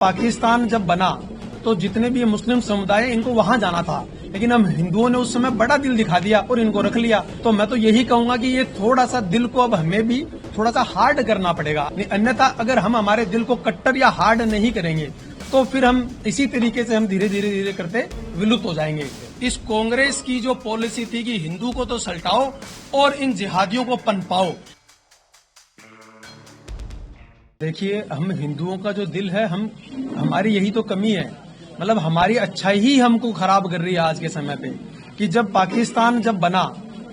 पाकिस्तान जब बना तो जितने भी मुस्लिम समुदाय हैं, इनको वहां जाना था, लेकिन हम हिंदुओं ने उस समय बड़ा दिल दिखा दिया और इनको रख लिया। तो मैं तो यही कहूंगा कि ये थोड़ा सा दिल को अब हमें भी थोड़ा सा हार्ड करना पड़ेगा, अन्यथा अगर हम हमारे दिल को कट्टर या हार्ड नहीं करेंगे तो फिर हम इसी तरीके से हम धीरे धीरे करते विलुप्त हो जाएंगे। इस कांग्रेस की जो पॉलिसी थी कि हिंदू को तो सल्टाओ और इन जिहादियों को पनपाओ। देखिए, हम हिंदुओं का जो दिल है, हमारी यही तो कमी है, मतलब हमारी अच्छाई ही हमको खराब कर रही है आज के समय पे। कि जब पाकिस्तान जब बना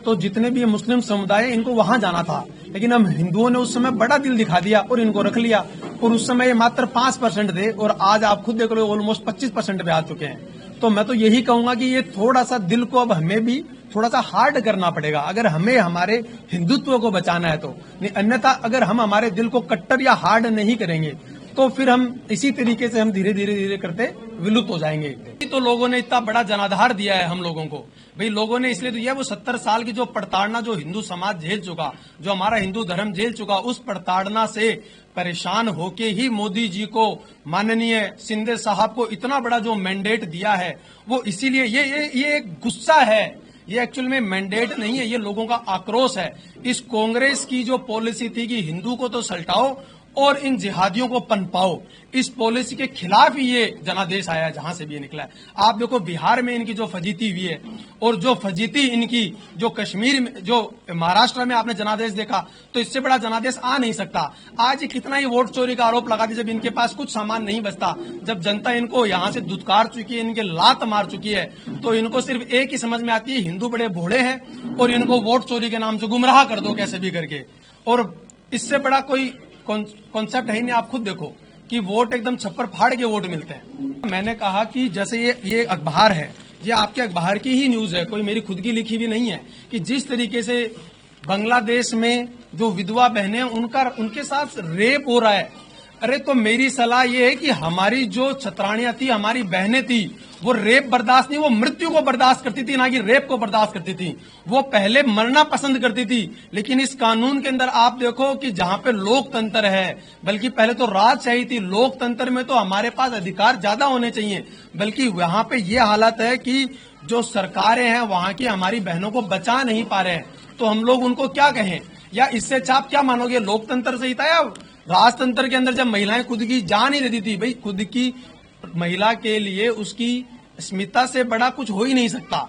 तो जितने भी मुस्लिम समुदाय हैं, इनको वहां जाना था, लेकिन हम हिंदुओं ने उस समय बड़ा दिल दिखा दिया और इनको रख लिया। और उस समय ये मात्र 5% थे और आज आप खुद देख लो ऑलमोस्ट 25% पे आ चुके हैं। तो मैं तो यही कहूंगा कि ये थोड़ा सा दिल को अब हमें भी थोड़ा सा हार्ड करना पड़ेगा अगर हमें हमारे हिंदुत्व को बचाना है तो, अन्यथा अगर हम हमारे दिल को कट्टर या हार्ड नहीं करेंगे तो फिर हम इसी तरीके से हम धीरे धीरे करते विलुप्त हो जाएंगे। तो लोगों ने इतना बड़ा जनाधार दिया है हम लोगों को, भाई लोगों ने इसलिए दिया, वो 70 साल की जो प्रताड़ना जो हिंदू समाज झेल चुका, जो हमारा हिंदू धर्म झेल चुका, उस प्रताड़ना से परेशान होके ही मोदी जी को, माननीय शिंदे साहब को इतना बड़ा जो मैंडेट दिया है, वो इसीलिए ये एक गुस्सा है, ये एक्चुअल में मैंडेट नहीं है, ये लोगों का आक्रोश है। इस कांग्रेस की जो पॉलिसी थी कि हिंदू को तो सल्टाओ और इन जिहादियों को पनपाओ, इस पॉलिसी के खिलाफ ही ये जनादेश आया है, जहां से भी ये निकला है। आप देखो बिहार में इनकी जो फजीती हुई है और जो फजीती इनकी जो कश्मीर में, जो महाराष्ट्र में आपने जनादेश देखा, तो इससे बड़ा जनादेश आ नहीं सकता। आज कितना ही वोट चोरी का आरोप लगा दिया, जब इनके पास कुछ सामान नहीं बचता, जब जनता इनको यहां से दुत्कार चुकी है, इनके लात मार चुकी है, तो इनको सिर्फ एक ही समझ में आती है, हिंदू बड़े भोले हैं और इनको वोट चोरी के नाम से गुमराह कर दो कैसे भी करके। और इससे बड़ा कोई कॉन्सेप्ट है ही नहीं। आप खुद देखो कि वोट एकदम छप्पर फाड़ के वोट मिलते हैं। मैंने कहा कि जैसे ये अखबार है, ये आपके अखबार की ही न्यूज है, कोई मेरी खुद की लिखी भी नहीं है, कि जिस तरीके से बांग्लादेश में जो विधवा बहनें उनके साथ रेप हो रहा है। अरे तो मेरी सलाह ये है कि हमारी जो छतरानियां थी, हमारी बहनें थी, वो रेप बर्दाश्त नहीं, वो मृत्यु को बर्दाश्त करती थी, ना कि रेप को बर्दाश्त करती थी। वो पहले मरना पसंद करती थी। लेकिन इस कानून के अंदर आप देखो कि जहां पे लोकतंत्र है, बल्कि पहले तो राजशाही थी, लोकतंत्र में तो हमारे पास अधिकार ज्यादा होने चाहिए, बल्कि वहां पे ये हालत है कि जो सरकारें हैं वहां की हमारी बहनों को बचा नहीं पा रहे हैं। तो हम लोग उनको क्या कहें, या इससे अच्छा आप क्या मानोगे, लोकतंत्र सही था या राजतंत्र के अंदर जब महिलाएं खुद की जान ही देती थी? भाई खुद की महिला के लिए उसकी अस्मिता से बड़ा कुछ हो ही नहीं सकता।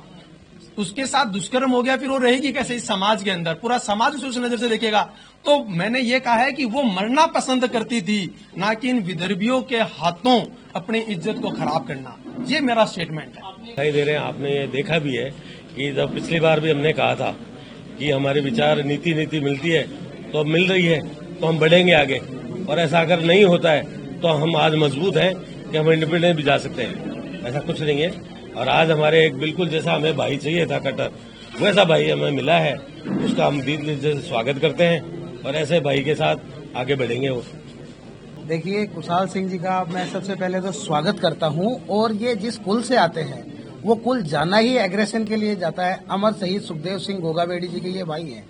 उसके साथ दुष्कर्म हो गया, फिर वो रहेगी कैसे इस समाज के अंदर? पूरा समाज उसे उस नजर से देखेगा। तो मैंने ये कहा है कि वो मरना पसंद करती थी, ना कि इन विदर्भियों के हाथों अपनी इज्जत को खराब करना। ये मेरा स्टेटमेंट है। दिखाई दे रहे हैं, आपने ये देखा भी है कि जब पिछली बार भी हमने कहा था कि हमारे विचार नीति मिलती है, तो अब मिल रही है, तो हम बढ़ेंगे आगे। और ऐसा अगर नहीं होता है तो हम आज मजबूत हैं कि हम इंडिपेंडेंट भी जा सकते हैं, ऐसा कुछ नहीं है। और आज हमारे एक बिल्कुल जैसा हमें भाई चाहिए था कट्टर, वैसा भाई हमें मिला है, उसका हम दिल से स्वागत करते हैं और ऐसे भाई के साथ आगे बढ़ेंगे। वो देखिए, कुशाल सिंह जी का मैं सबसे पहले तो स्वागत करता हूं। और ये जिस कुल से आते हैं वो कुल जाना ही एग्रेशन के लिए जाता है। अमर शहीद सुखदेव सिंह गोगाबेड़ी जी के ये भाई हैं,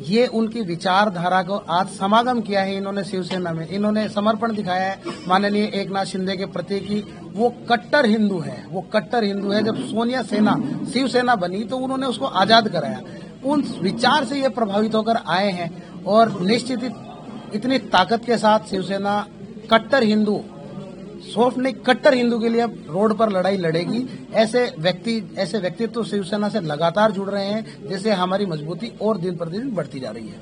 ये उनकी विचारधारा को आज समागम किया है इन्होंने शिवसेना में। इन्होंने समर्पण दिखाया है माननीय एकनाथ शिंदे के प्रति की वो कट्टर हिंदू है, वो कट्टर हिंदू है। जब सोनिया सेना शिवसेना बनी तो उन्होंने उसको आजाद कराया। उन विचार से ये प्रभावित होकर आए हैं और निश्चित ही इतनी ताकत के साथ शिवसेना कट्टर हिंदू, सॉफ्ट नहीं कट्टर हिंदू के लिए अब रोड पर लड़ाई लड़ेगी। ऐसे व्यक्तित्व शिवसेना से लगातार जुड़ रहे हैं, जिससे हमारी मजबूती और दिन पर दिन बढ़ती जा रही है।